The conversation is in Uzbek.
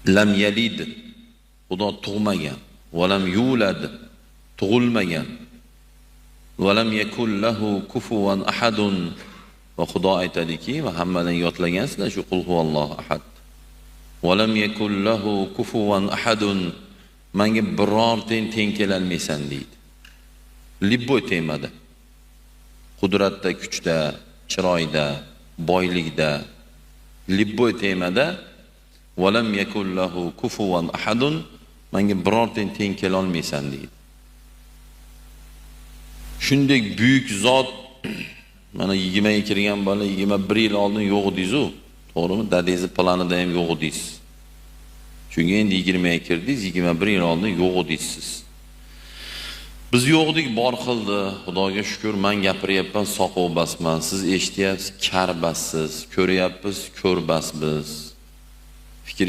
lam yalid, Xudo tug'magan, va lam yulad, tug'ilmagan, va lam yakul lahu kufuwan ahadun. Va Xudo aytadiki, va hammadan yodlagansizlar shu qul huvallohu ahad. Va lam yakul lahu kufuwan ahadun. Menga birortang teng kelolmaysan deydi. Libboy temada. Qudratda, kuchda, chiroyda, boylikda, libboy temada va lam yakul lahu kufuwan ahadun. Menga birortang teng kelolmaysan deydi. Shunday buyuk zot mana 20 ga kirgan bola 21 yil oldin yo'q edingiz-ku. To'g'rimi? Dadingiz planida ham yo'q edingiz. Chunki endi 20 ga kirdingiz, 21 yil oldin yo'q edingiz. Biz yo'q edik, bor qildi. Xudoga shukr, men gapiryapman, soqov basman. Siz eshityapsiz, kar bassiz. Ko'ryapsiz, ko'r basbiz. Fikr